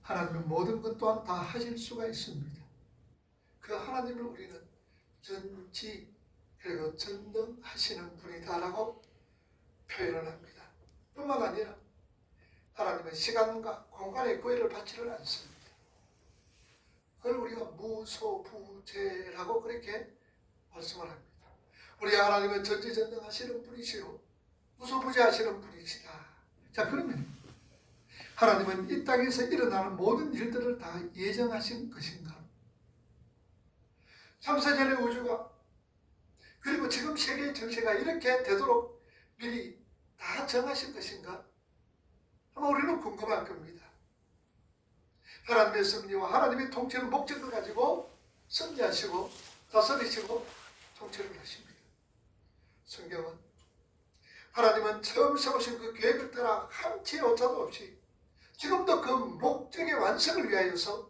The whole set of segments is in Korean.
하나님은 모든 것 또한 다 하실 수가 있습니다. 그 하나님을 우리는 전지 그리고 전능하시는 분이다라고 표현을 합니다. 뿐만 아니라 하나님은 시간과 공간의 구애를 받지를 않습니다. 그걸 우리가 무소부재라고 그렇게 말씀을 합니다. 우리 하나님은 전지전능하시는 분이시요 무소부재하시는 분이시다. 자, 그러면 하나님은 이 땅에서 일어나는 모든 일들을 다 예정하신 것인가? 창세전의 우주가 그리고 지금 세계의 정세가 이렇게 되도록 미리 다 정하신 것인가? 아마 우리는 궁금할 겁니다. 하나님의 섭리와 하나님의 통치는 목적을 가지고 섭리하시고 다스리시고 통치를 하십니다. 성경은 하나님은 처음 세우신 그 계획을 따라 한치의 오차도 없이 지금도 그 목적의 완성을 위하여서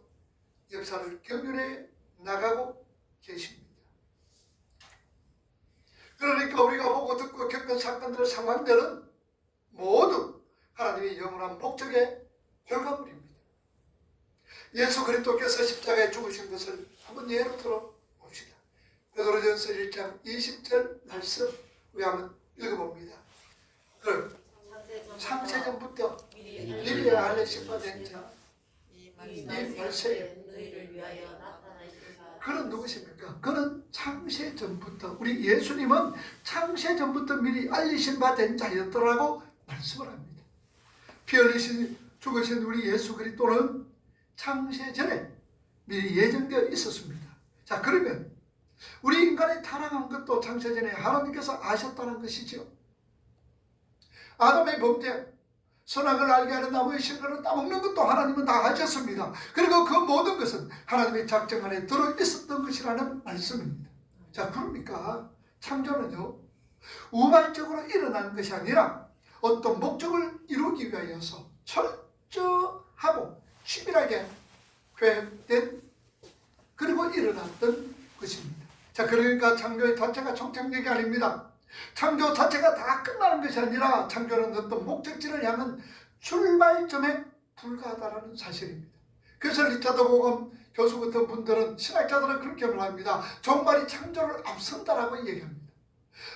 역사를 경륜해 나가고 계십니다. 그러니까 우리가 보고 듣고 겪은 사건들, 상황들은 모두 하나님의 영원한 목적의 결과물입니다. 예수 그리스도께서 십자가에 죽으신 것을 한번 예로 들어봅시다. 베드로전서 1장 20절 말씀 우리 한번 읽어봅니다. 창세전부터 미리 알려진 바 된 자 이 말세에 너희를 위하여 나타나시사. 그는 누구십니까? 그는 창세전부터, 우리 예수님은 창세전부터 미리 알리신 바 된 자였더라고 말씀을 합니다. 피 흘리신 죽으신 우리 예수 그리스도는 창세전에 미리 예정되어 있었습니다. 자, 그러면 우리 인간이 타락한 것도 창세전에 하나님께서 아셨다는 것이죠. 아담의 범죄, 선악을 알게 하는 나무의 실과를 따먹는 것도 하나님은 다 아셨습니다. 그리고 그 모든 것은 하나님의 작정 안에 들어있었던 것이라는 말씀입니다. 자, 그러니까 창조는요, 우발적으로 일어나는 것이 아니라 어떤 목적을 이루기 위하여서 철저하고 치밀하게 계획된 그리고 일어났던 것입니다. 자, 그러니까 창조의 자체가 총창력이 아닙니다. 창조 자체가 다 끝나는 것이 아니라 창조는 어떤 목적지를 향한 출발점에 불과하다는 사실입니다. 그래서 리차드 보건 교수 같은 분들은, 신학자들은 그렇게 말합니다. 종말이 창조를 앞선다라고 얘기합니다.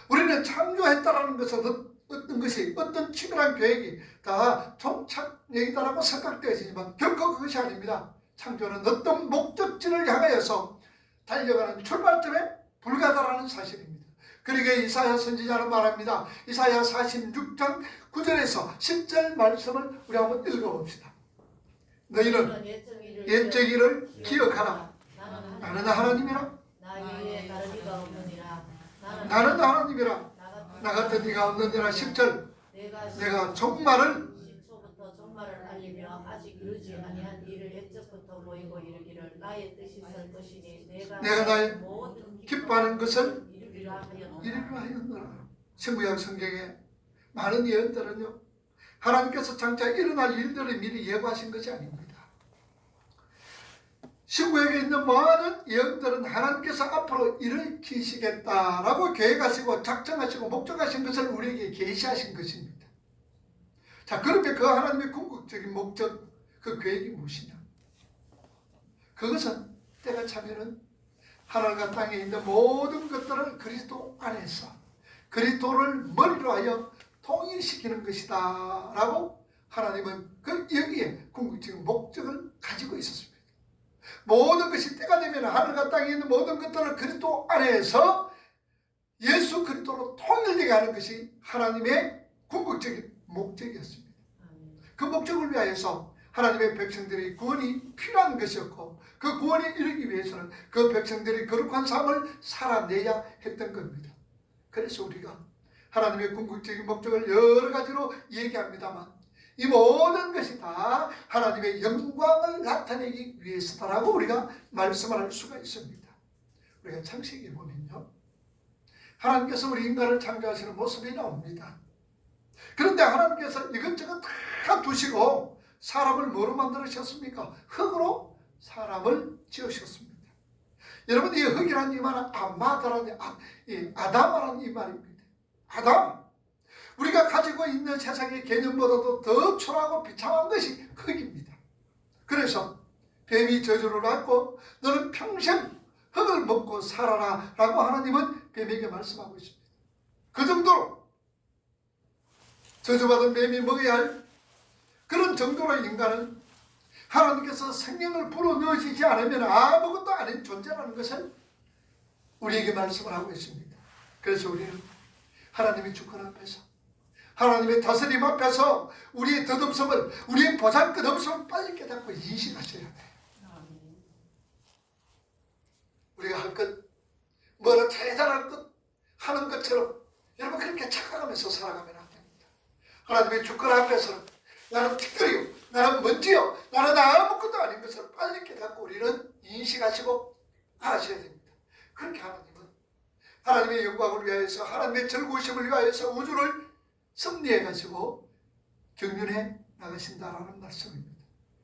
우리는 창조했다라는 것은 어떤 것이, 어떤 치밀한 계획이 다 종착역이다라고 생각되어지지만 결코 그것이 아닙니다. 창조는 어떤 목적지를 향하여서 달려가는 출발점에 불과하다라는 사실입니다. 그러기에 이사야 선지자는 말합니다. 이사야 46장 9절에서 10절 말씀을 우리 한번 읽어봅시다. 너희는 옛적 일을 기억하라. 나는 하나님이라. 나는 하나님이라. 나 같은 이가 없느니라. 10절 내가 종말을 시초부터 종말을 알리며 아직 이루지 아니한 일을 옛적부터 보이고 이르기를 나의 뜻이 설 것이니 내가 나의 모든 기뻐하는 것을 이루리라 하였노라. 신구약 성경에 많은 예언들은요, 하나님께서 장차 일어날 일들을 미리 예고하신 것이 아닙니다. 신구약에 있는 많은 예언들은 하나님께서 앞으로 일으키시겠다라고 계획하시고 작정하시고 목적하신 것을 우리에게 계시하신 것입니다. 자, 그러면 그 하나님의 궁극적인 목적, 그 계획이 무엇이냐? 그것은 때가 차면은 하늘과 땅에 있는 모든 것들을 그리스도 안에서 그리스도를 머리로 하여 통일시키는 것이다 라고 하나님은 그 여기에 궁극적인 목적을 가지고 있었습니다. 모든 것이 때가 되면 하늘과 땅에 있는 모든 것들을 그리스도 안에서 예수 그리스도로 통일되게 하는 것이 하나님의 궁극적인 목적이었습니다. 그 목적을 위하여서 하나님의 백성들이 구원이 필요한 것이었고, 그 구원에 이르기 위해서는 그 백성들이 거룩한 삶을 살아내야 했던 겁니다. 그래서 우리가 하나님의 궁극적인 목적을 여러 가지로 얘기합니다만 이 모든 것이 다 하나님의 영광을 나타내기 위해서다라고 우리가 말씀을 할 수가 있습니다. 우리가 창세기에 보면요, 하나님께서 우리 인간을 창조하시는 모습이 나옵니다. 그런데 하나님께서 이것저것 다 두시고 사람을 뭐로 만들으셨습니까? 흙으로 사람을 지으셨습니다. 여러분, 이 흙이라는 이 말은 아마다라는 아담이라는 이 말입니다. 아담, 우리가 가지고 있는 세상의 개념보다도 더 초라하고 비참한 것이 흙입니다. 그래 그래서 뱀이 저주를 받고 너는 평생 흙을 먹고 살아라 라고 하나님은 뱀에게 말씀하고 있습니다. 그 정도로 저주받은 뱀이 먹어야 할 그런 정도로 인간은 하나님께서 생명을 불어넣으시지 않으면 아무것도 아닌 존재라는 것을 우리에게 말씀을 하고 있습니다. 그래서 우리는 하나님의 주권 앞에서, 하나님의 다스림 앞에서 우리의 덧없음을, 우리의 보잘 것 없음을 빨리 깨닫고 인식하셔야 돼요. 우리가 할 것, 뭐라 대단한 것 하는 것처럼 여러분 그렇게 착각하면서 살아가면 안 됩니다. 하나님의 주권 앞에서는 나는 특별히요, 나는 먼지요, 나는 아무것도 아닌 것을 빨리 깨닫고 우리는 인식하시고 하셔야 됩니다. 그렇게 하나님의 영광을 위하여서, 하나님의 즐거우심을 위하여서 우주를 섭리해 가지고 경륜해 나가신다라는 말씀입니다.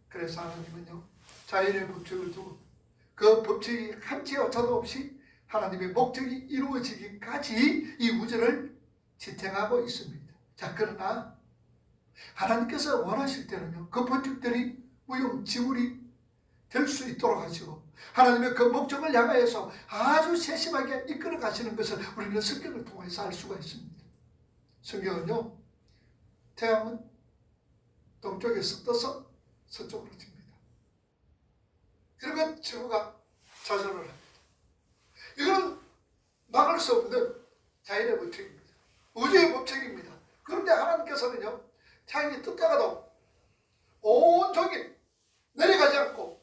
그래서 하나님은요, 자연의 법칙을 두고 그 법칙이 한치 오차도 없이 하나님의 목적이 이루어지기까지 이 우주를 지탱하고 있습니다. 자, 그러나 하나님께서 원하실 때는요, 그 법칙들이 무용지물이 될 수 있도록 하시고 하나님의 그 목적을 향하여서 아주 세심하게 이끌어 가시는 것을 우리는 성경을 통해서 알 수가 있습니다. 성경은요, 태양은 동쪽에서 떠서 서쪽으로 집니다. 그리고 지구가 자전을 합니다. 이거는 막을 수 없는 자연의 법칙입니다. 우주의 법칙입니다. 그런데 하나님께서는요, 태양이 떴다가도 온종일 내려가지 않고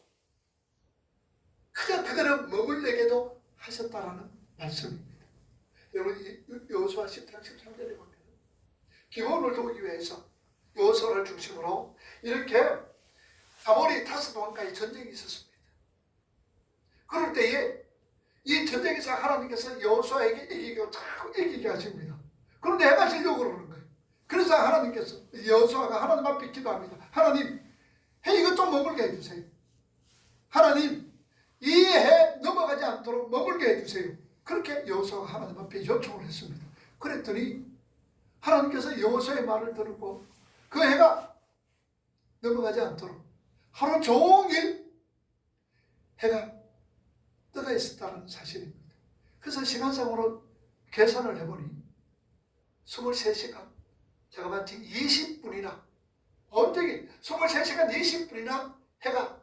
그저 그대로 머물러게도 하셨다라는 말씀입니다. 여러분, 여호수아 10장 13절에 보면 기본을 두기 위해서 여호수아를 중심으로 이렇게 아모리 다섯 왕과의 전쟁이 있었습니다. 그럴 때에 이 전쟁에서 하나님께서 여호수아에게 이기고 자꾸 이기게 하십니다. 그런데 해가 지려고 그러는 거예요. 그래서 하나님께서, 여호수아가 하나님 앞에 기도합니다. 하나님, 해 이것 좀 머물게 해주세요. 하나님, 이 해 넘어가지 않도록 머물게 해주세요. 그렇게 여호수아가 하나님 앞에 요청을 했습니다. 그랬더니 하나님께서 여호수아의 말을 들었고 그 해가 넘어가지 않도록 하루 종일 해가 떠가 있었다는 사실입니다. 그래서 시간상으로 계산을 해보니 23시간, 제가 마치 20분이나 온종일 23시간 20분이나 해가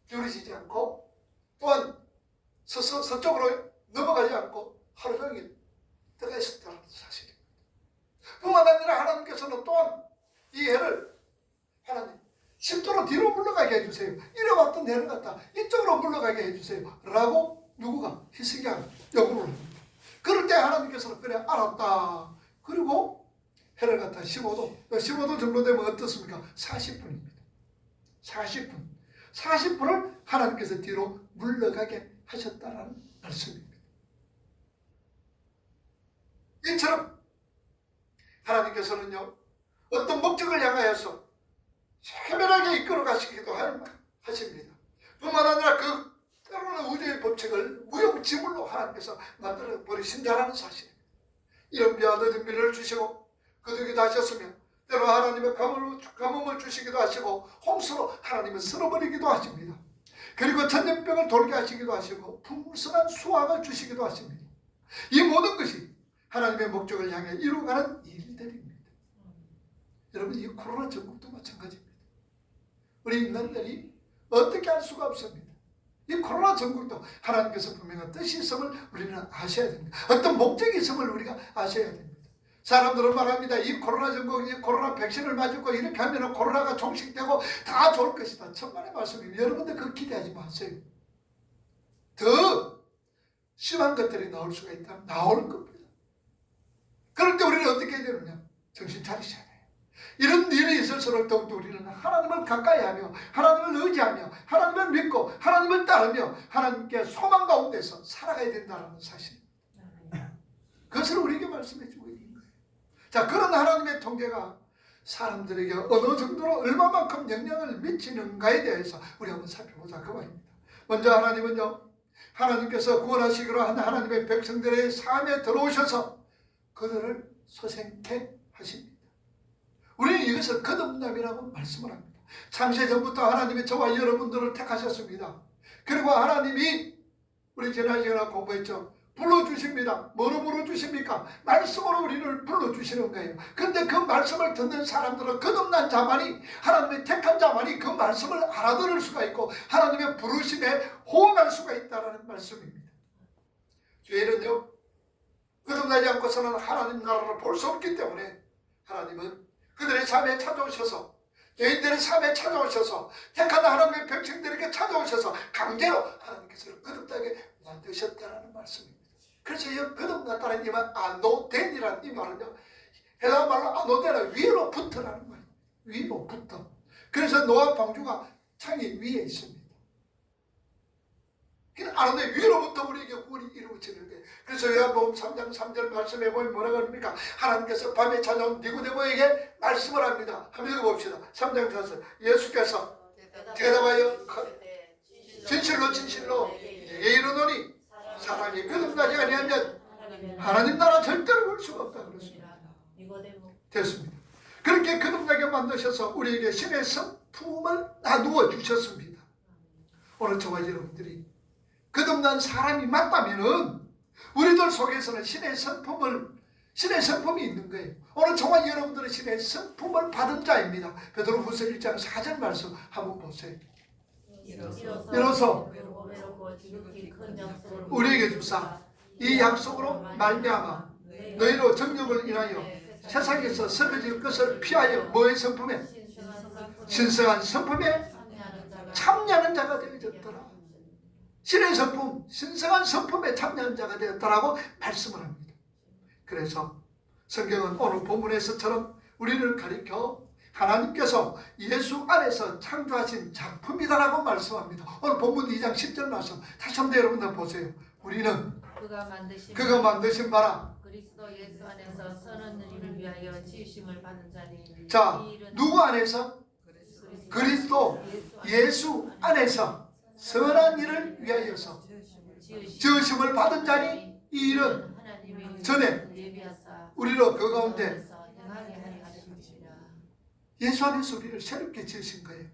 기울어지지 않고 또한 서쪽으로 넘어가지 않고 하루 종일 떠가 있었다는 사실입니다. 뿐만 아니라 하나님께서는 또한 이 해를 하나님 10도로 뒤로 물러가게 해주세요. 이래 왔던 해를 갖다 이쪽으로 물러가게 해주세요. 라고 누구가 히스기야가 요구를 합니다. 그럴 때 하나님께서는 그래 알았다. 그리고 해를 갖다 15도 정도 되면 어떻습니까? 40분입니다. 40분을 하나님께서 뒤로 물러가게 하셨다는 말씀입니다. 이처럼 하나님께서는요, 어떤 목적을 향하여서 세밀하게 이끌어 가시기도 하십니다. 뿐만 아니라 그 때로는 우주의 법칙을 무용지물로 하나님께서 만들어 버리신다는 사실입니다. 이런 미아더진 미를 주시고 거두기도 하셨으며 때로 하나님의 가뭄을 주시기도 하시고 홍수로 하나님은 쓸어버리기도 하십니다. 그리고 전염병을 돌게 하시기도 하시고 풍성한 수확을 주시기도 하십니다. 이 모든 것이 하나님의 목적을 향해 이루어가는 일들입니다. 여러분, 이 코로나 전국도 마찬가지입니다. 우리 인간들이 어떻게 할 수가 없습니다. 이 코로나 전국도 하나님께서 분명한 뜻이 있음을 우리는 아셔야 됩니다. 어떤 목적이 있음을 우리가 아셔야 됩니다. 사람들은 말합니다. 이 코로나 전국, 이 코로나 백신을 맞고 이렇게 하면 코로나가 종식되고 다 좋을 것이다. 천만의 말씀입니다. 여러분들 그거 기대하지 마세요. 더 심한 것들이 나올 수가 있다면 나올 겁니다. 그럴 때 우리는 어떻게 해야 되느냐? 정신 차리셔야 돼요. 이런 일이 있을수록 더욱더 우리는 하나님을 가까이 하며 하나님을 의지하며 하나님을 믿고 하나님을 따르며 하나님께 소망 가운데서 살아가야 된다는 사실입니다. 그것을 우리에게 말씀해 주고 있는 거예요. 자, 그런 하나님의 통제가 사람들에게 어느 정도로 얼마만큼 영향을 미치는가에 대해서 우리 한번 살펴보자 그 말입니다. 먼저 하나님은요, 하나님께서 구원하시기로 한 하나님의 백성들의 삶에 들어오셔서 그들을 소생케 하십니다. 우리는 이것을 거듭남이라고 말씀을 합니다. 창세전부터 하나님이 저와 여러분들을 택하셨습니다. 그리고 하나님이 우리 지난 시간에 공부했죠. 불러주십니다. 뭐로 불러주십니까? 말씀으로 우리를 불러주시는 거예요. 근데 그 말씀을 듣는 사람들은 거듭난 자만이, 하나님의 택한 자만이 그 말씀을 알아들을 수가 있고 하나님의 부르심에 호응할 수가 있다는 말씀입니다. 죄인은요, 거듭나지 않고서는 하나님 나라를 볼 수 없기 때문에 하나님은 그들의 삶에 찾아오셔서, 죄인들의 삶에 찾아오셔서, 택한 하나님의 백성들에게 찾아오셔서 강제로 하나님께서 거듭나게 만드셨다는 말씀입니다. 그래서 이 거듭났다는 이 말, 아노덴이라는 이 말은요, 해당 말로 아노덴은 위로부터라는 말이에요. 위로부터. 그래서 노아 방주가 창이 위에 있습니다. 아는데 위로부터 우리에게 구원이 이루어지는 거예요. 그래서 요한복음 3장 3절 말씀에 보면 뭐라고 합니까? 하나님께서 밤에 찾아온 니고데모에게 말씀을 합니다. 한번 읽어봅시다. 3장 4절 예수께서 대답하여 진실로 진실로 내게 이르노니 사람이 거듭나지 아니하면 하나님 나라 절대로 볼 수가 없다 그랬습니다. 됐습니다. 그렇게 거듭나게 만드셔서 우리에게 신의 성품을 나누어 주셨습니다. 오늘 저와 여러분들이 거듭난 사람이 맞다면은 우리들 속에서는 신의 성품이 있는 거예요. 오늘 저와 여러분들은 신의 성품을 받은 자입니다. 베드로후서 1장 4절 말씀 한번 보세요. 이로써 우리에게 주사 이 약속으로 말미암아 너희로 정욕을 인하여 세상에서 썩어질 것을 피하여 뭐의 성품에? 신성한 성품에 참여하는 자가 되어졌더라. 신의 성품, 신성한 성품에 참여한 자가 되었다라고 말씀을 합니다. 그래서 성경은 오늘 본문에서처럼 우리를 가리켜 하나님께서 예수 안에서 창조하신 작품이다라고 말씀합니다. 오늘 본문 2장 10절 말씀 다시 한번 여러분들 보세요. 우리는 그가 만드신 바라 그리스도 예수 안에서 선한 일을 위하여 지으심을 받은 자니. 자, 누구 안에서? 그리스도 예수 안에서 선한 일을 위하여서 지으심을 받은 자니 이 일은 전에 우리로 그 가운데 예수 안에서 우리를 새롭게 지으신 거예요.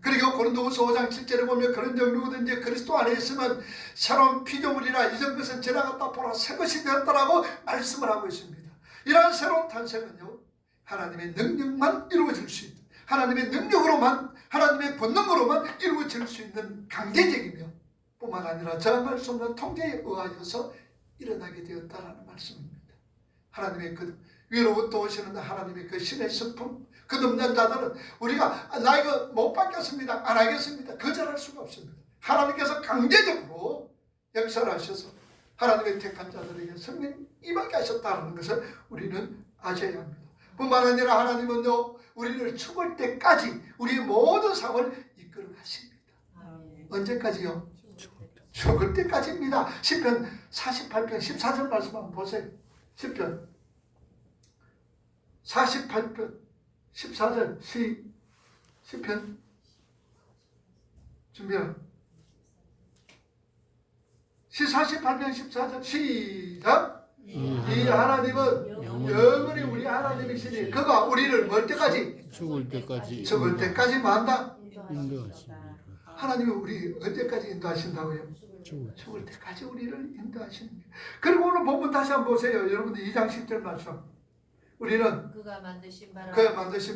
그리고 고린도후서 5장 7절에 보면 그런 적 누구든지 그리스도 안에 있으면 새로운 피조물이라 이전 것은 지나갔다 보라 새 것이 되었다라고 말씀을 하고 있습니다. 이러한 새로운 탄생은요, 하나님의 능력만 이루어질 수 있는, 하나님의 능력으로만, 하나님의 본능으로만 이루어질 수 있는 강제적이며 뿐만 아니라 저항할 수 없는 통제에 의하여서 일어나게 되었다라는 말씀입니다. 하나님의 그 위로부터 오시는 하나님의 그 신의 성품, 거듭난 자들은 우리가 나 이거 못 받겠습니다, 안 하겠습니다, 거절할 수가 없습니다. 하나님께서 강제적으로 역사를 하셔서 하나님의 택한 자들에게 성령 임하게 하셨다는 것을 우리는 아셔야 합니다. 뿐만 아니라 하나님은요, 우리를 죽을 때까지 우리의 모든 삶을 이끌어 가십니다. 언제까지요? 죽을 때까지입니다. 시편 48편 14절 말씀 한번 보세요. 시편 48편 14절 시편 준비하라. 48편 14절 시작. 이 하나님은 영원히 우리 하나님이시니 그가 우리를 뭘 때까지? 죽을 때까지 만다. 인도하십니다. 하나님이 우리 언제까지 인도하신다고요? 죽을 때까지 우리를 인도하시는 거예요. 그리고 오늘 본문 다시 한번 보세요. 여러분들 2장 10절 말씀. 우리는 그가 만드신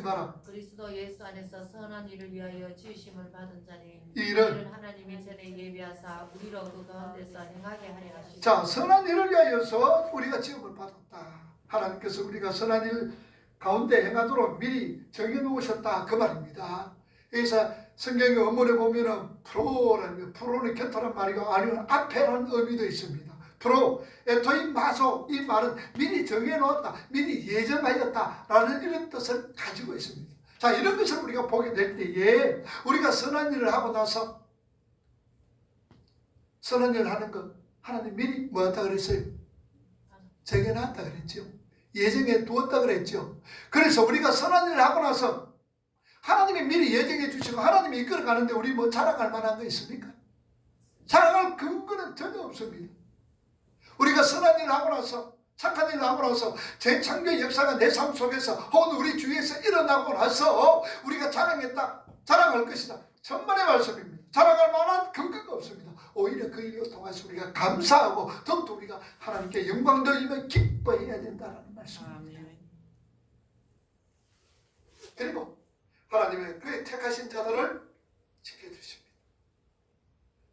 바라 그리스도 예수 안에서 선한 일을 위하여 지으심을 받은 자니 이 일은 하나님이 전에 예비하사 우리로 그 가운데서 행하게 하려 하시고. 자, 선한 일을 위하여서 우리가 지음을 받았다. 하나님께서 우리가 선한 일 가운데 행하도록 미리 정해놓으셨다 그 말입니다. 여기서 성경의 원문에 보면은 프로는 곁터란 말이고 아니면 앞에라는 의미도 있습니다. 프로, 에토인 마소, 이 말은 미리 정해놓았다, 미리 예정하였다라는 이런 뜻을 가지고 있습니다. 자, 이런 것을 우리가 보게 될 때에 우리가 선한 일을 하고 나서 선한 일을 하는 것 하나님 미리 뭐 했다 그랬어요? 정해놨다 그랬죠. 예정해 두었다 그랬죠. 그래서 우리가 선한 일을 하고 나서 하나님이 미리 예정해 주시고 하나님이 이끌어 가는데 우리 뭐 자랑할 만한 거 있습니까? 자랑할 근거는 전혀 없습니다. 우리가 선한 일을 하고 나서, 착한 일을 하고 나서 재창조의 역사가 내 삶 속에서 혹은 우리 주위에서 일어나고 나서 우리가 자랑했다, 자랑할 것이다. 천만의 말씀입니다. 자랑할 만한 근거가 없습니다. 오히려 그 일을 통해서 우리가 감사하고 더욱더 우리가 하나님께 영광 돌리며 기뻐해야 된다는 말씀입니다. 그리고 하나님의 그의 택하신 자들을 지켜주십니다.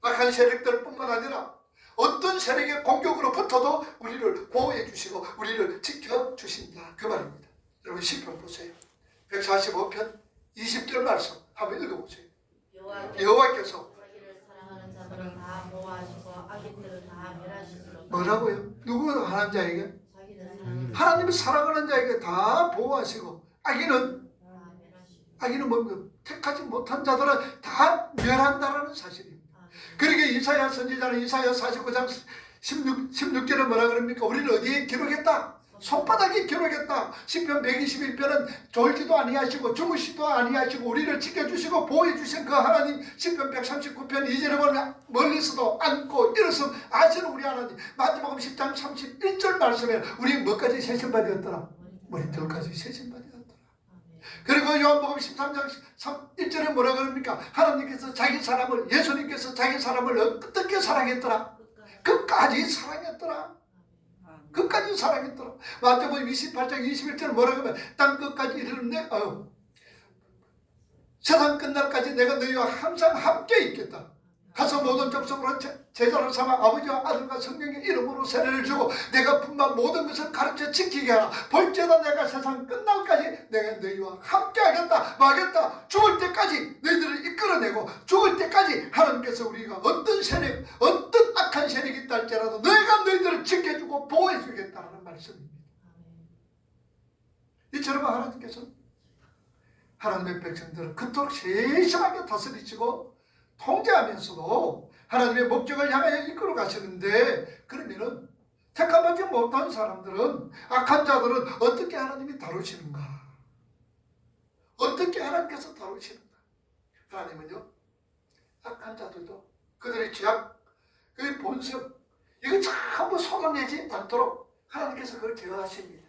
악한 세력들뿐만 아니라 어떤 세력의 공격으로부터도 우리를 보호해 주시고 우리를 지켜주신다 그 말입니다. 여러분 시편 보세요. 145편 20절 말씀 한번 읽어보세요. 여호와께서 자기를 사랑하는 자들은 다 보호하시고 악인들은 다 멸하시리로다. 뭐라고요? 누구 하나님 자에게? 자기를 사랑하는 하나님을 사랑하는 자에게 다 보호하시고 악인은 다 멸하시리로다. 악인은 뭡니까? 택하지 못한 자들은 다 멸한다라는 사실입니다. 그러게 이사야 선지자는 이사야 49장 16절에 뭐라 그럽니까? 우리는 어디에 기록했다? 손바닥에 기록했다. 시편 121편은 졸지도 아니하시고 주무시도 아니하시고 우리를 지켜주시고 보호해주신 그 하나님. 시편 139편 2절에 보면 멀리서도 안고 일어서 아시는 우리 하나님. 마태복음 10장 31절 말씀에 우리 뭐까지 세신바되었더라? 머리털까지 세신바되었더라. 그리고 요한복음 13장 1절에 뭐라 그럽니까? 하나님께서 자기 사람을, 예수님께서 자기 사람을 어떻게 사랑했더라? 끝까지 사랑했더라. 끝까지 사랑했더라. 마태복음 28장 21절에 뭐라 그러면 땅 끝까지 이르는데 세상 끝날까지 내가 너희와 항상 함께 있겠다. 가서 모든 족속으로 제자를 삼아 아버지와 아들과 성령의 이름으로 세례를 주고 내가 분만 모든 것을 가르쳐 지키게 하라. 볼지어다 내가 세상 끝날까지 내가 너희와 함께 하겠다. 마겠다. 죽을 때까지 너희들을 이끌어내고 죽을 때까지 하나님께서 우리가 어떤 세력, 어떤 악한 세력이 있다 할지라도 내가 너희들을 지켜주고 보호해 주겠다는 말씀입니다. 이처럼 하나님께서 하나님의 백성들을 그토록 세심하게 다스리시고 통제하면서도 하나님의 목적을 향하여 이끌어 가시는데, 그러면은 택함받지 못한 사람들은, 악한 자들은 어떻게 하나님이 다루시는가? 어떻게 하나님께서 다루시는가? 하나님은요, 악한 자들도 그들의 죄악, 그의 본성, 이거 전부 손을 않도록 하나님께서 그걸 제어하십니다.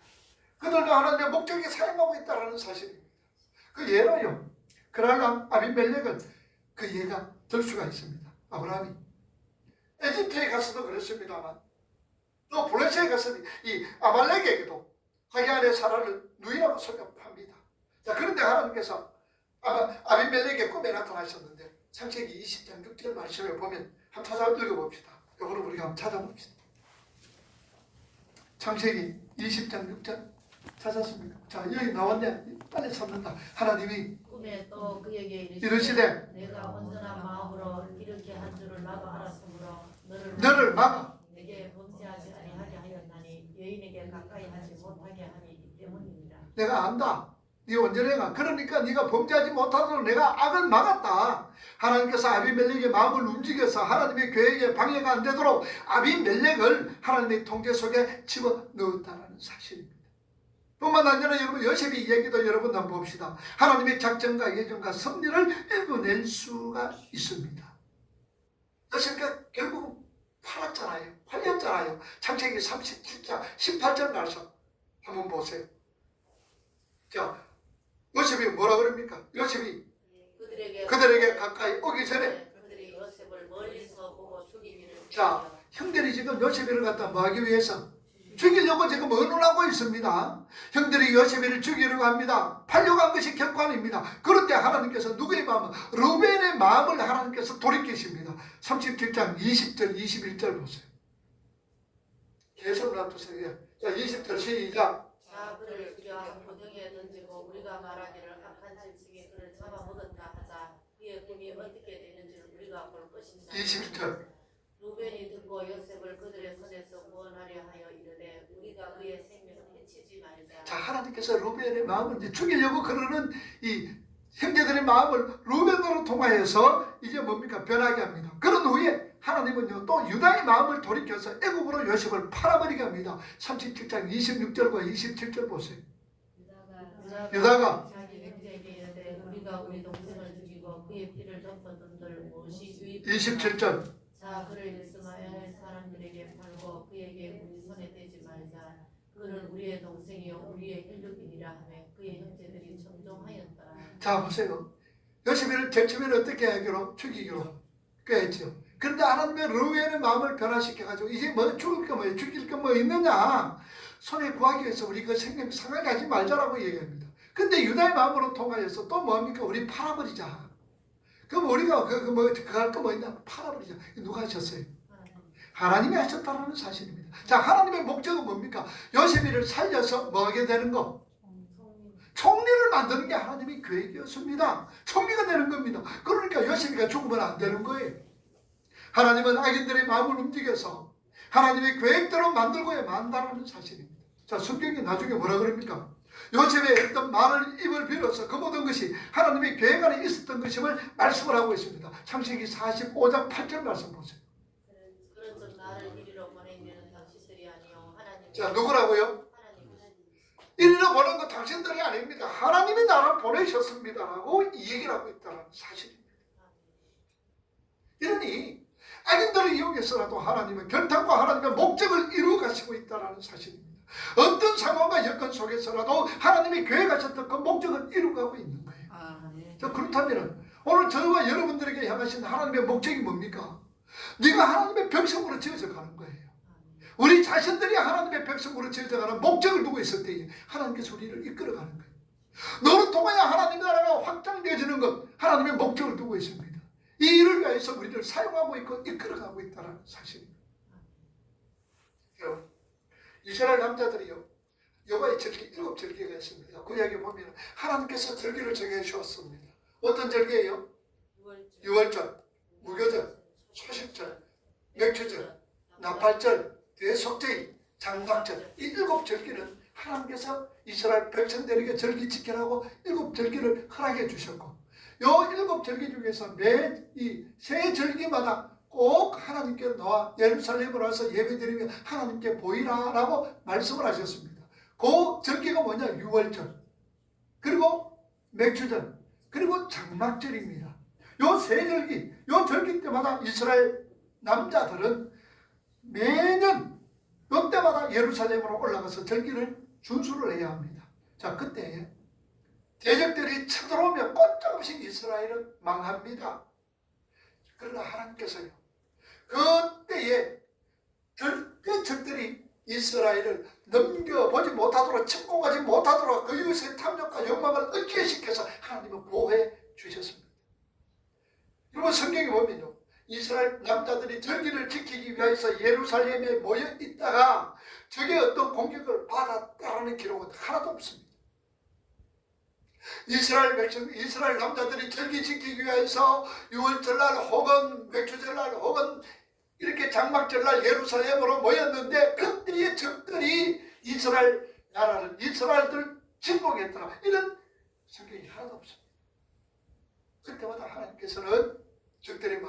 그들도 하나님의 목적에 사용하고 있다는 사실입니다. 그 예로요, 그날랑 아비멜렉은 그 예가 들 수가 있습니다. 아브라함이 에집트에 가서도 그랬습니다만 또 블레셋에 가서도 이 아말렉에게도 자기 아내 사라를 누이라고 소개합니다. 자, 그런데 하나님께서 아비멜렉의 꿈에 나타나셨는데 창세기 20장 6절 말씀에 보면 한번 찾아 읽어봅시다. 이거를 우리가 한번 찾아봅시다. 창세기 20장 6절 찾았습니까? 자, 여기 나왔네. 빨리 찾는다. 하나님이 꿈에 또 그에게 이르시되 내가 온전한 마음으로 이렇게 한 줄을 나도 알았으므로 너를 막아 내게 범죄하지 아니하게 하였나니 여인에게 가까이 하지 못하게 하니 때문입니다. 내가 안다. 네 온전해가. 그러니까 네가 범죄하지 못하도록 내가 악을 막았다. 하나님께서 아비멜렉의 마음을 움직여서 하나님의 계획에 방해가 안 되도록 아비멜렉을 하나님의 통제 속에 집어넣었다는 사실입니다. 뿐만 아니라 여러분 요셉의 얘기도 여러분 한번 봅시다. 하나님의 작전과 예정과 섭리를 읽어낼 수가 있습니다. 요셉이 결국은 팔았잖아요. 팔렸잖아요. 창세기 37장 18절 말씀 한번 보세요. 자, 요셉이 뭐라 그럽니까? 요셉이 그들에게 가까이 오기 전에 그들이 요셉을 멀리서 보고 죽이기를. 자, 형들이 지금 요셉이를 갖다 뭐 하기 위해서 죽이려고 지금 언론하고 있습니다. 형들이 요셉이를 죽이려고 합니다. 팔려고 한 것이 결코 아닙니다. 그런데 하나님께서 누구의 마음을? 루벤의 마음을 하나님께서 돌이키십니다. 37장 20절 21절 보세요. 계속 놔두세요. 자, 20절 시작. 자, 그를 죽여 고등에 던지고 우리가 말하기를 악한 질식이 그를 잡아먹었다 하자. 그의 꿈이 어떻게 되는지를 우리가 볼 것이다. 21절. 루벤이 듣고 요셉을 그들의 손에서 구원하려 하여 이르되 우리가 그의 생명을 해치지 말자. 자, 하나님께서 루벤의 마음을 이제 죽이려고 그러는 이 형제들의 마음을 루벤으로 통하여서 이제 뭡니까? 변하게 합니다. 그런 후에 하나님은요 또 유다의 마음을 돌이켜서 애굽으로 요셉을 팔아버리게 합니다. 37장 26절과 27절 보세요. 유다가 자기 형제에게 이르되 우리가 우리 동생을 죽이고 그의 피를 덮어둔들 무엇이 유익. 27절. 자, 그를 이스마엘 사람들에게 팔고 그에게 우리 손에 대지 말자. 그는 우리의 동생이요 우리의 혈육이니라 하며 그의 형제들이 청종하였더라. 자, 보세요. 요셉을 제일 처음에는 어떻게 하기로? 죽이기로 꾀했죠. 그런데 하나님의 르우엘의 마음을 변화시켜가지고 이제 뭐 죽을 거 뭐 죽일 거 뭐 있느냐, 손에 구하기 위해서 우리 그 생명 상하게 하지 말자라고 얘기합니다. 근데 유다의 마음으로 통하여서 또 뭡니까? 우리 팔아버리자. 그럼 우리가 그거 할 거 뭐 있냐? 팔아버리자. 누가 하셨어요? 하나님이 하셨다는 사실입니다. 자, 하나님의 목적은 뭡니까? 요셉이를 살려서 뭐 하게 되는 거? 총리를 만드는 게 하나님의 계획이었습니다. 총리가 되는 겁니다. 그러니까 요셉이가 죽으면 안 되는 거예요. 하나님은 악인들의 마음을 움직여서 하나님의 계획대로 만들고야 만다라는 사실입니다. 자, 성경이 나중에 뭐라 그럽니까? 요셉의 어떤 말을 입을 빌어서 그 모든 것이 하나님의 계획 안에 있었던 것임을 말씀을 하고 있습니다. 창세기 45장 8절 말씀 보세요. 그런 나를 이리로 보내면 당신들이 아니요 하나님. 자, 누구라고요? 이리로 보낸 거 당신들이 아닙니다. 하나님이 나를 보내셨습니다라고 이 얘기를 하고 있다는 사실입니다. 이러니 악인들을 이용해서라도 하나님은 결단과 하나님의 목적을 이루어 가시고 있다는 사실입니다. 어떤 상황과 여건 속에서라도 하나님이 계획하셨던 그 목적을 이루어가고 있는 거예요. 자, 그렇다면 오늘 저와 여러분들에게 향하신 하나님의 목적이 뭡니까? 네가 하나님의 백성으로 지어져 가는 거예요. 우리 자신들이 하나님의 백성으로 지어져 가는 목적을 두고 있을 때 하나님께서 우리를 이끌어가는 거예요. 너를 통하여 하나님의 나라가 확장되어지는 것, 하나님의 목적을 두고 있습니다. 이 일을 위해서 우리를 사용하고 있고 이끌어가고 있다는 사실입니다. 여러분, 이스라엘 남자들이요, 여호와의 절기 7절기가 있습니다. 구약에 보면 하나님께서 절기를 정해 주었습니다. 어떤 절기예요? 유월절, 무교절, 초식절, 맥주절, 나팔절, 대속절, 장막절, 이 7절기는 하나님께서 이스라엘 백성들에게 절기 지키라고 7절기를 허락해 주셨고, 요 7절기 중에서 매 이 세 절기마다 꼭 하나님께 나와 예루살렘으로 와서 예배드리며 하나님께 보이라라고 말씀을 하셨습니다. 그 절기가 뭐냐? 유월절, 그리고 맥주절, 그리고 장막절입니다. 요 세 절기, 요 절기 때마다 이스라엘 남자들은 매년 요 때마다 예루살렘으로 올라가서 절기를 준수를 해야 합니다. 자, 그때 대적들이 쳐들어오면 꼼짝없이 이스라엘은 망합니다. 그러나 하나님께서요, 그때에 절대 적들이 이스라엘을 넘겨보지 못하도록, 침공하지 못하도록 그 이웃의 탐욕과 욕망을 얻게 시켜서 하나님은 보호해 주셨습니다. 여러분, 성경에 보면요, 이스라엘 남자들이 절기를 지키기 위해서 예루살렘에 모여 있다가 적의 어떤 공격을 받았다는 기록은 하나도 없습니다. 이스라엘 남자들이 절기 지키기 위해서 유월절날 혹은 맥주절날 혹은 이렇게 장막절날 예루살렘으로 모였는데 그때의 적들이 이스라엘 나라를, 이스라엘들 침공했더라, 이런 성경이 하나도 없습니다. 그때마다 하나님께서는 적들의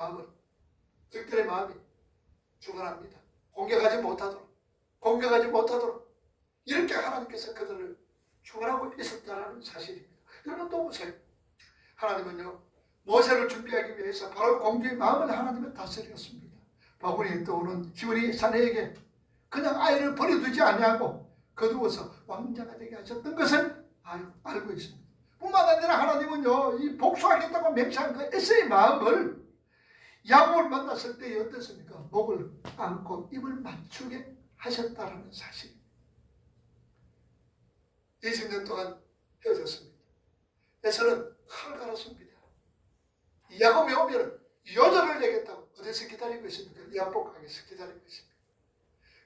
마음이 주관합니다. 공격하지 못하도록 이렇게 하나님께서 그들을 주관하고 있었다는 사실입니다. 여러분, 또 보세요. 하나님은요, 모세를 준비하기 위해서 바로 공주의 마음을 하나님은 다스렸습니다. 바구니에 떠오는 히브리 사내에게 그냥 아이를 버려두지 아니하고 거두어서 왕자가 되게 하셨던 것을 알고 있습니다. 뿐만 아니라 하나님은요, 이 복수하겠다고 맹세한 그 에서의 마음을 야곱을 만났을 때 어땠습니까? 목을 안고 입을 맞추게 하셨다는 사실입니다. 20년 동안 헤어졌습니다. 에서는 칼을 갈았습니다. 야곱이 오면 여자를 내겠다고 어디서 기다리고 있습니까? 야복강에서 기다리고 있습니다.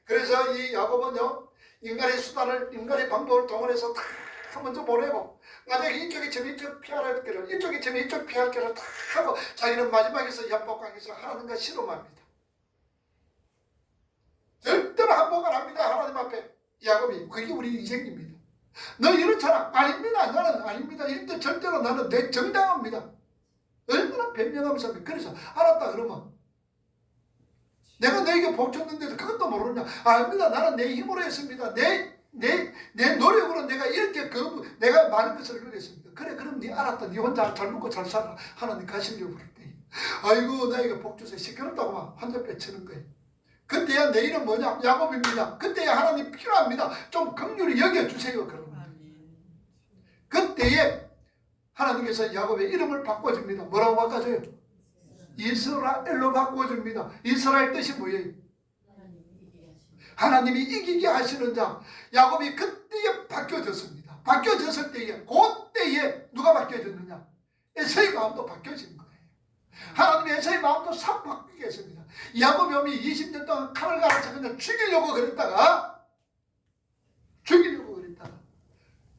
그래서 이 야곱은요, 인간의 수단을, 인간의 방법을 동원해서 다 먼저 보내고, 만약에 이쪽이 점 이쪽 피할 길을, 이쪽이 점 이쪽 피할 길을 다 하고 자기는 마지막에서 야복강에서 하나님과 씨름합니다. 절대로 항복 안 합니다. 하나님 앞에. 야곱이, 그게 우리 인생입니다. 너 이렇잖아. 아닙니다. 나는 아닙니다. 이때 절대로 나는 내 정당합니다. 얼마나 변명하면서. 그래서 알았다 그러면 내가 너에게 복 줬는데도 그것도 모르냐? 아닙니다. 나는 내 힘으로 했습니다. 내 노력으로 내가 이렇게 내가 많은 것을 누렸습니다. 그래, 그럼 네 알았다. 네 혼자 잘 먹고 잘 살아. 하나님 가시려고 그럴 때, 아이고 나에게 복 주세요. 시끄럽다고 막 환자 빼치는 거예요. 그때야 내 이름 뭐냐? 야곱입니다. 그때야 하나님 필요합니다. 좀 긍휼히 여겨주세요. 그러면 그때에 하나님께서 야곱의 이름을 바꿔줍니다. 뭐라고 바꿔줘요? 이스라엘로 바꿔줍니다. 이스라엘 뜻이 뭐예요? 하나님이 이기게 하시는 자. 야곱이 그때에 바뀌어졌습니다. 바뀌어졌을 때에, 그때에 누가 바뀌어졌느냐? 에서의 마음도 바뀌어진 거예요. 하나님의 에서의 마음도 싹 바뀌게 했습니다. 야곱이 오면 20년 동안 칼을 갈아서 그냥 죽이려고 그랬다가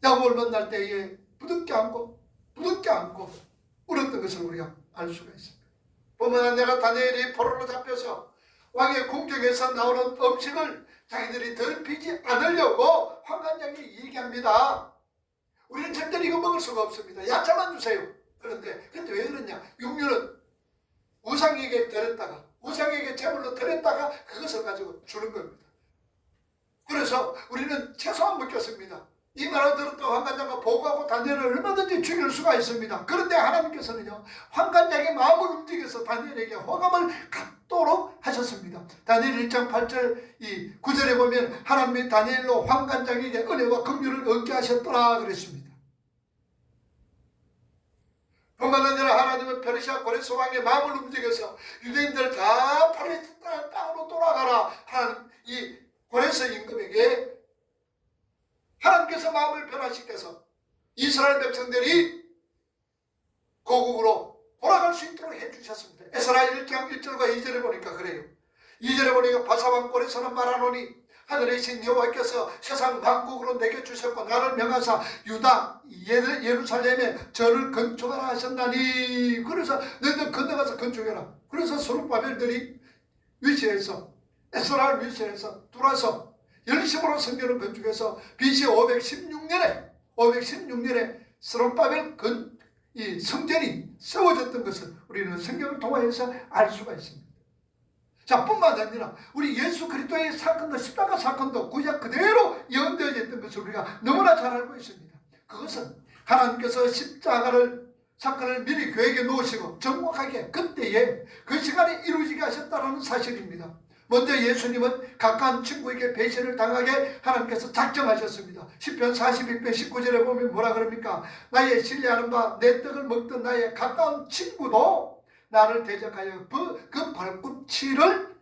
야곱을 만날 때에 부둥켜 안고 울었던 것을 우리가 알 수가 있습니다. 보면 내가 다니엘이 포로로 잡혀서 왕의 궁정에서 나오는 음식을 자기들이 더럽히지 않으려고 환관장이 얘기합니다. 우리는 절대로 이거 먹을 수가 없습니다. 야채만 주세요. 그런데 왜 그러냐? 육류는 우상에게 드렸다가, 우상에게 제물로 드렸다가 그것을 가지고 주는 겁니다. 그래서 우리는 채소만 먹겠습니다. 이 말을 들었던 환관장과 보고하고 다니엘을 얼마든지 죽일 수가 있습니다. 그런데 하나님께서는요, 환관장의 마음을 움직여서 다니엘에게 호감을 갖도록 하셨습니다. 다니엘 1장 8절 이 9절에 보면 하나님이 다니엘로 환관장에게 은혜와 긍휼을 얻게 하셨더라 그랬습니다. 뿐만 아니라 하나님은 페르시아 고레스 왕의 마음을 움직여서 유대인들 다 팔레스타인 땅으로 돌아가라 한 이 고레스 임금에게 하나님께서 마음을 변화시켜서 이스라엘 백성들이 고국으로 돌아갈 수 있도록 해주셨습니다. 에스라 1장 1절과 2절에 보니까 그래요. 2절에 보니까 바사왕 꼴에서는 말하노니 하늘의 신 여호와께서 세상 만국으로 내게 주셨고 나를 명하사 유다 예루살렘에 저를 건축하라 하셨나니. 그래서 너희들 건너가서 건축해라. 그래서 스룹바벨들이 위치해서 에스라를 위치해서 들어와서 열심으로 성전을 건축해서 BC 516년에 스룹바벨 이 성전이 세워졌던 것을 우리는 성경을 통해서 알 수가 있습니다. 자, 뿐만 아니라 우리 예수 그리스도의 사건도 십자가 사건도 구약 그대로 예언되어 있던 것을 우리가 너무나 잘 알고 있습니다. 그것은 하나님께서 십자가를 사건을 미리 계획에 놓으시고 정확하게 그때에 그 시간에 이루어지게 하셨다는 사실입니다. 먼저 예수님은 가까운 친구에게 배신을 당하게 하나님께서 작정하셨습니다. 시편 42편 19절에 보면 뭐라 그럽니까? 나의 신뢰하는 바 내 떡을 먹던 나의 가까운 친구도 나를 대적하여 그 발꿈치를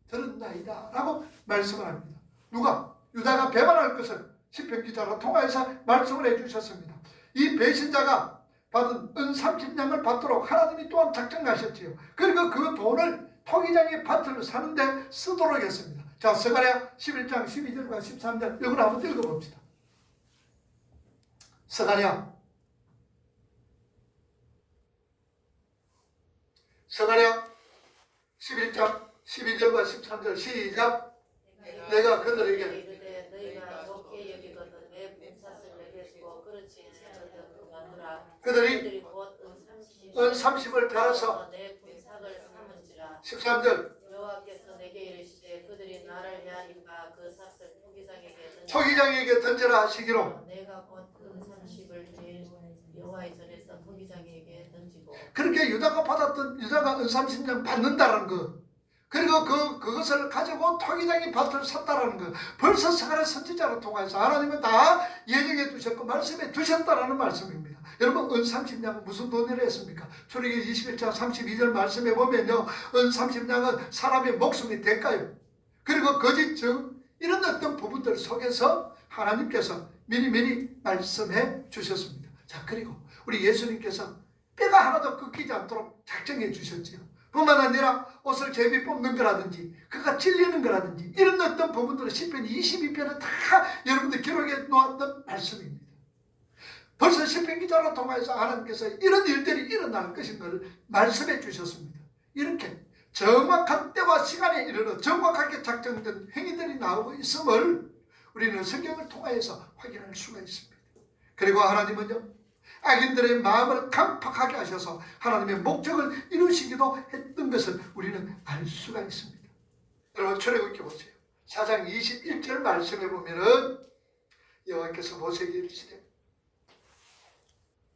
들었나이다 라고 말씀을 합니다. 누가? 유다가 배반할 것을 시편 기자로 통하여서 말씀을 해주셨습니다. 이 배신자가 받은 은 30냥을 받도록 하나님이 또한 작정하셨지요. 그리고 그 돈을 토기장의 밭을 사는데 쓰도록 했습니다. 자, 스가랴 11장 12절과 13절 이걸 한번 읽어봅시다. 스가랴 11장 12절과 13절 시작. 내가 그들에게 너희가 좋게 여기거든 내 분사를 내게 주고 그렇지 않으라. 그들이 은 30을 팔아서 내 분삭을 삼은지라. 13절 여호와께서 내게 이르시되 그들이 나를 헤아린바 그 삭을 토기장에게 던져라 하시기로. 내가 곧 은 30을 여호와의 전에서 토기장에게 던지고. 그렇게 유다가 은 30냥 받는다는 거. 그리고 그것을 가지고 토기장이 밭을 샀다라는 거. 벌써 스가랴 선지자로 통해서 하나님은 다 예정해 두셨고 말씀해 두셨다라는 말씀입니다. 여러분, 은 30냥은 무슨 돈이라 했습니까? 출애굽기 21장 32절 말씀해 보면요, 은 30냥은 사람의 목숨이 대가요. 그리고 거짓증 이런 어떤 부분들 속에서 하나님께서 미리미리 말씀해 주셨습니다. 자, 그리고 우리 예수님께서 뼈가 하나도 꺾이지 않도록 작정해 주셨지요. 뿐만 아니라 옷을 제비 뽑는 거라든지 그가 찔리는 거라든지 이런 어떤 부분들은 시편 22편에 다 여러분들 기록해 놓았던 말씀입니다. 벌써 시편 기자로 통해서 하나님께서 이런 일들이 일어날 것인 걸 말씀해 주셨습니다. 이렇게 정확한 때와 시간에 이르러 정확하게 작정된 행위들이 나오고 있음을 우리는 성경을 통해서 확인할 수가 있습니다. 그리고 하나님은요, 악인들의 마음을 강팍하게 하셔서 하나님의 목적을 이루시기도 했던 것을 우리는 알 수가 있습니다. 여러분, 출애굽기 보세요. 4장 21절 말씀해 보면은 여호와께서 모세에게 이르시되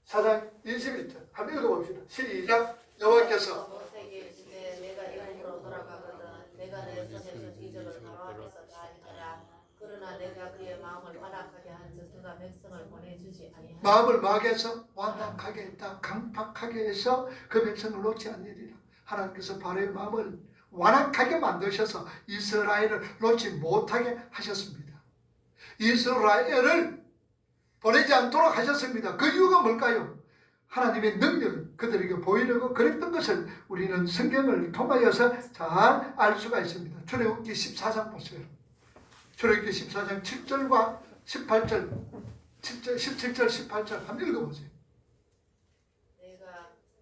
4장 21절 한번 읽어봅시다. 시작. 여호와께서 모세에게 이르시되 내가 이름으로 돌아가거든 내가 내 손에서 기적을 바로 앞에서 다 행하라. 그러나 내가 그의 마음을 완악하게 한즉 그가 백성을 보내주지 아니하리라. 마음을 막해서 완악하게 했다. 강팍하게 해서 그 백성을 놓지 않으리라. 하나님께서 바로의 마음을 완악하게 만드셔서 이스라엘을 놓지 못하게 하셨습니다. 이스라엘을 보내지 않도록 하셨습니다. 그 이유가 뭘까요? 하나님의 능력을 그들에게 보이려고 그랬던 것을 우리는 성경을 통하여서 잘 알 수가 있습니다. 출애굽기 14장 보세요. 출애굽기 14장 7절과 18절, 17절, 18절 한번 읽어보세요.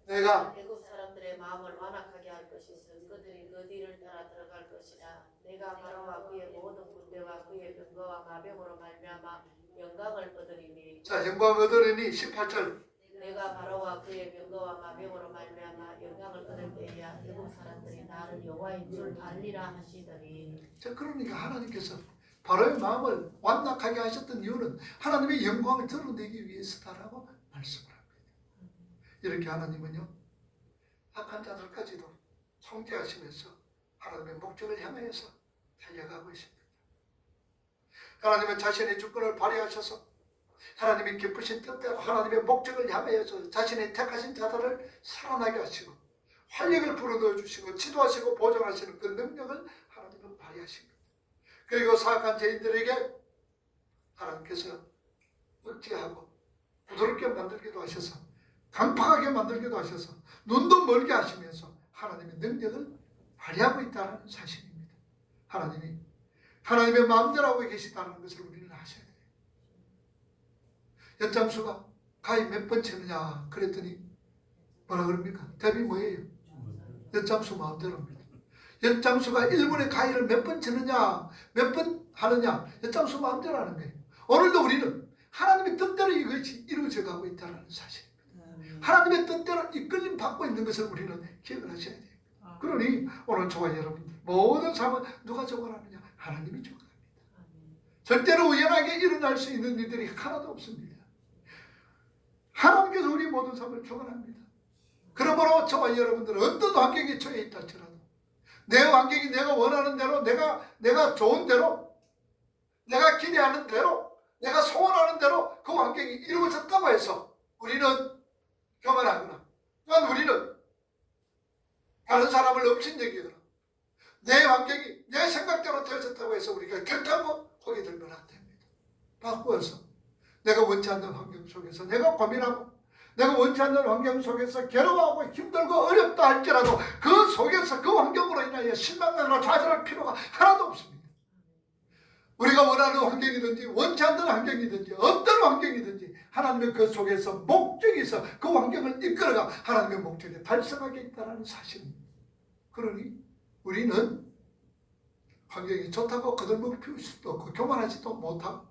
내가 애굽 사람들의 마음을 완악하게 할 것이서 그들이 그 뒤를 따라 들어갈 것이라. 내가 바로와 그의 모든 군대와 그의 병거와 마병으로 말미암아 영광을 얻으리니. 자, 영광 얻으리니 18절. 내가 바로와 그의 병거와 마병으로 말미암아 영광을 얻을 때야 애굽 사람들이 나를 여호와인 줄 알리라 하시더니. 자, 그러니까 하나님께서 바로의 마음을 완악하게 하셨던 이유는 하나님의 영광을 드러내기 위해서다라고 말씀을 합니다. 이렇게 하나님은요, 악한 자들까지도 통제하시면서 하나님의 목적을 향하여서 달려가고 있습니다. 하나님은 자신의 주권을 발휘하셔서 하나님이 기쁘신 뜻대로 하나님의 목적을 향하여서 자신의 택하신 자들을 살아나게 하시고 활력을 불어넣어 주시고 지도하시고 보존하시는 그 능력을 하나님은 발휘하십니다. 그리고 사악한 죄인들에게 하나님께서 억제하고 부드럽게 만들기도 하셔서 강팍하게 만들기도 하셔서 눈도 멀게 하시면서 하나님의 능력을 발휘하고 있다는 사실입니다. 하나님이 하나님의 마음대로 하고 계시다는 것을 우리는 아셔야 돼요. 엿장수가 가위 몇 번 치느냐 그랬더니 뭐라 그럽니까? 답이 뭐예요? 엿장수 마음대로입니다. 엿장수가 1분에 가위를 몇 번 치느냐 몇 번 하느냐 엿장수 마음대로 하는 거예요. 오늘도 우리는 하나님의 뜻대로 이것이 이루어져 가고 있다는 사실입니다. 하나님의 뜻대로 이끌림 받고 있는 것을 우리는 기억을 하셔야 돼요. 그러니 오늘 저와 여러분들 모든 삶은 누가 주관하느냐? 하나님이 주관합니다. 절대로 우연하게 일어날 수 있는 일들이 하나도 없습니다. 하나님께서 우리 모든 삶을 주관합니다. 그러므로 저와 여러분들은 어떤 환경에 처해 있다 할지라도 내 환경이 내가 원하는 대로 내가 좋은 대로 내가 기대하는 대로 내가 소원하는 대로 그 환경이 이루어졌다고 해서 우리는 교만하거나 또한 우리는 다른 사람을 업신여기거나 내 환경이 내 생각대로 되어졌다고 해서 우리가 결단코 고개 들면 안 됩니다. 바꾸어서 내가 원치 않는 환경 속에서 내가 고민하고 내가 원치 않는 환경 속에서 괴로워하고 힘들고 어렵다 할지라도 그 속에서 그 환경으로 인하여 실망하거나 좌절할 필요가 하나도 없습니다. 우리가 원하는 환경이든지 원치 않는 환경이든지 어떤 환경이든지 하나님의 그 속에서 목적이 있어 그 환경을 이끌어가 하나님의 목적에 달성하게 있다는 사실입니다. 그러니 우리는 환경이 좋다고 거들먹을 피울 수도 없고 교만하지도 못하고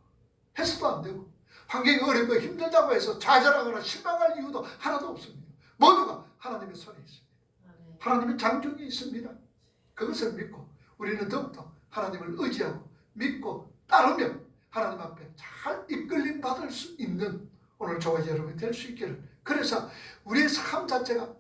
해서도 안 되고 환경이 어렵고 힘들다고 해서 좌절하거나 실망할 이유도 하나도 없습니다. 모두가 하나님의 손에 있습니다. 하나님의 장중이 있습니다. 그것을 믿고 우리는 더욱더 하나님을 의지하고 믿고 따르며 하나님 앞에 잘 이끌림 받을 수 있는 오늘 저와 여러분이 될 수 있기를. 그래서 우리의 삶 자체가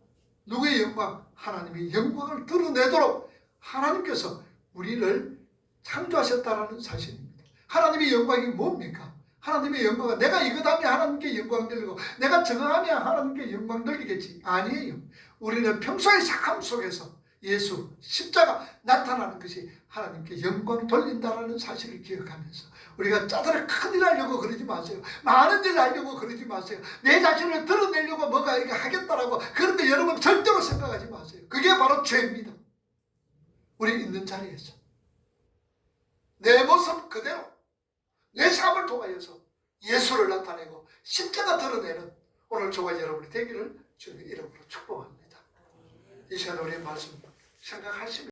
누구의 영광? 하나님의 영광을 드러내도록 하나님께서 우리를 창조하셨다는 사실입니다. 하나님의 영광이 뭡니까? 하나님의 영광은 내가 이거다면 하나님께 영광 돌리고 내가 저거하면 하나님께 영광 돌리겠지. 아니에요. 우리는 평소의 삶 속에서 예수 십자가 나타나는 것이 하나님께 영광 돌린다는 사실을 기억하면서 우리가 짜들을 큰일 하려고 그러지 마세요. 많은 일 하려고 그러지 마세요. 내 자신을 드러내려고 뭐가 이거 하겠다라고 그런 거 여러분 절대로 생각하지 마세요. 그게 바로 죄입니다. 우리 있는 자리에서 내 모습 그대로 내 삶을 통하여서 예수를 나타내고 십자가 드러내는 오늘 저와 여러분이 되기를 주님의 이름으로 축복합니다. 이 시간 우리의 말씀 생각하시면